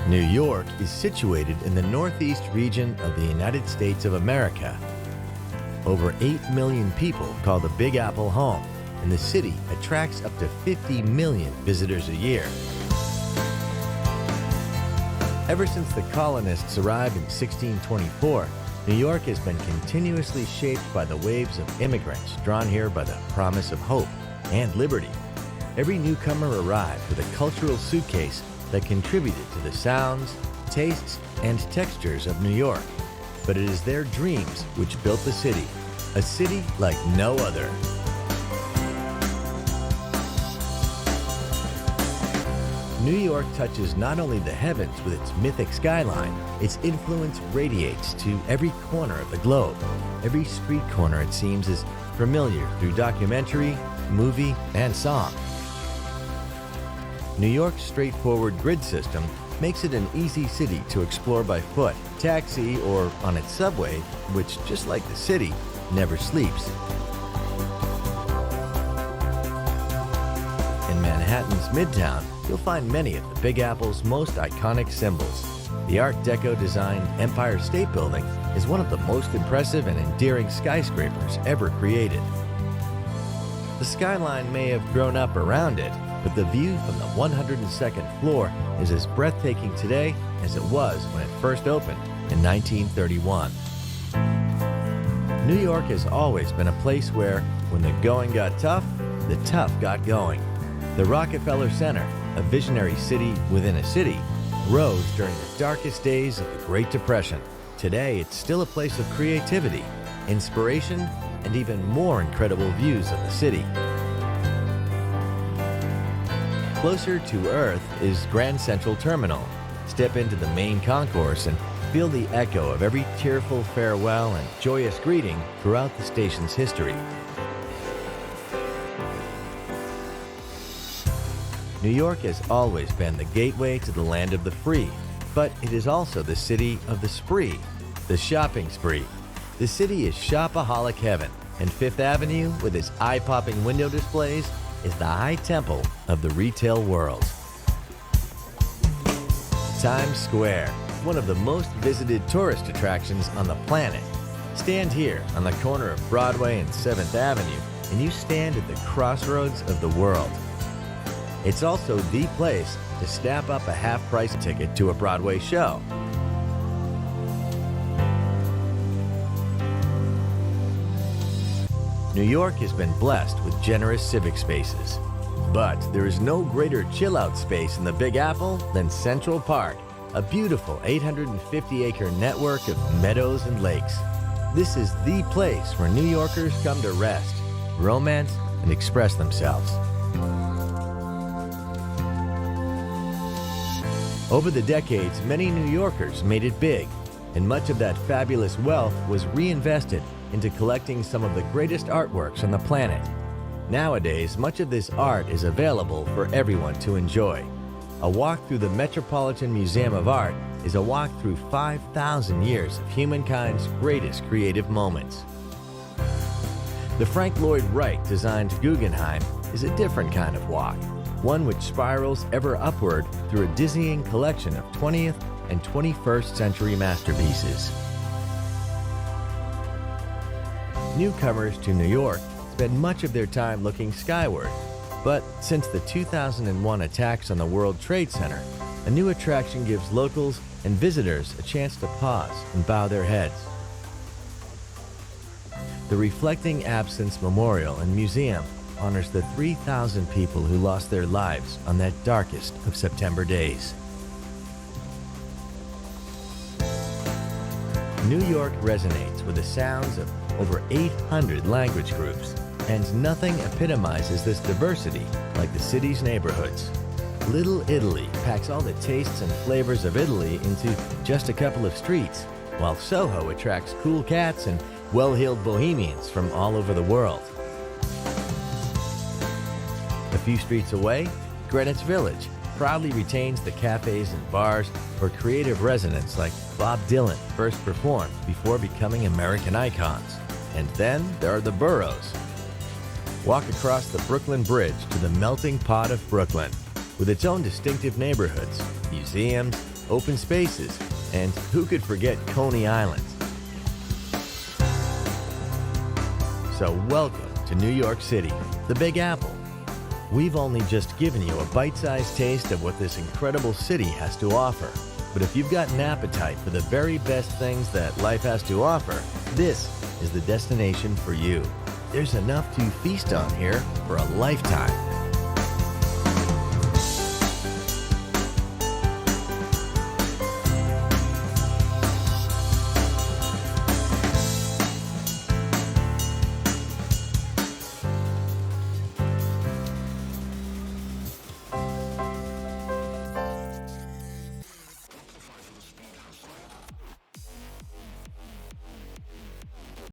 New York is situated in the northeast region of the United States of America. Over 8 million people call the Big Apple home, and the city attracts up to 50 million visitors a year. Ever since the colonists arrived in 1624, New York has been continuously shaped by the waves of immigrants drawn here by the promise of hope and liberty. Every newcomer arrived with a cultural suitcase that contributed to the sounds, tastes, and textures of New York. But it is their dreams which built the city, a city like no other. New York touches not only the heavens with its mythic skyline, its influence radiates to every corner of the globe. Every street corner, it seems, is familiar through documentary, movie, and song. New York's straightforward grid system makes it an easy city to explore by foot, taxi, or on its subway, which, just like the city, never sleeps. In Manhattan's Midtown, you'll find many of the Big Apple's most iconic symbols. The Art Deco-designed Empire State Building is one of the most impressive and endearing skyscrapers ever created. The skyline may have grown up around it, but the view from the 102nd floor is as breathtaking today as it was when it first opened in 1931. New York has always been a place where, when the going got tough, the tough got going. The Rockefeller Center, a visionary city within a city, rose during the darkest days of the Great Depression. Today, it's still a place of creativity, inspiration, and even more incredible views of the city. Closer to Earth is Grand Central Terminal. Step into the main concourse and feel the echo of every tearful farewell and joyous greeting throughout the station's history. New York has always been the gateway to the land of the free, but it is also the city of the spree, the shopping spree. The city is shopaholic heaven, and Fifth Avenue, with its eye-popping window displays, is the high temple of the retail world. Times Square, one of the most visited tourist attractions on the planet. Stand here on the corner of Broadway and 7th Avenue, and you stand at the crossroads of the world. It's also the place to snap up a half-price ticket to a Broadway show. New York has been blessed with generous civic spaces. But there is no greater chill-out space in the Big Apple than Central Park, a beautiful 850-acre network of meadows and lakes. This is the place where New Yorkers come to rest, romance, and express themselves. Over the decades, many New Yorkers made it big, and much of that fabulous wealth was reinvested into collecting some of the greatest artworks on the planet. Nowadays, much of this art is available for everyone to enjoy. A walk through the Metropolitan Museum of Art is a walk through 5,000 years of humankind's greatest creative moments. The Frank Lloyd Wright designed Guggenheim is a different kind of walk, one which spirals ever upward through a dizzying collection of 20th and 21st century masterpieces. Newcomers to New York spend much of their time looking skyward, but since the 2001 attacks on the World Trade Center, a new attraction gives locals and visitors a chance to pause and bow their heads. The Reflecting Absence Memorial and Museum honors the 3,000 people who lost their lives on that darkest of September days. New York resonates with the sounds of over 800 language groups, and nothing epitomizes this diversity like the city's neighborhoods. Little Italy packs all the tastes and flavors of Italy into just a couple of streets, while Soho attracts cool cats and well-heeled bohemians from all over the world. A few streets away, Greenwich Village proudly retains the cafes and bars where creative residents like Bob Dylan first performed before becoming American icons. And then there are the boroughs. Walk across the Brooklyn Bridge to the melting pot of Brooklyn, with its own distinctive neighborhoods, museums, open spaces, and who could forget Coney Island? So welcome to New York City, the Big Apple. We've only just given you a bite-sized taste of what this incredible city has to offer. But if you've got an appetite for the very best things that life has to offer, this is the destination for you. There's enough to feast on here for a lifetime.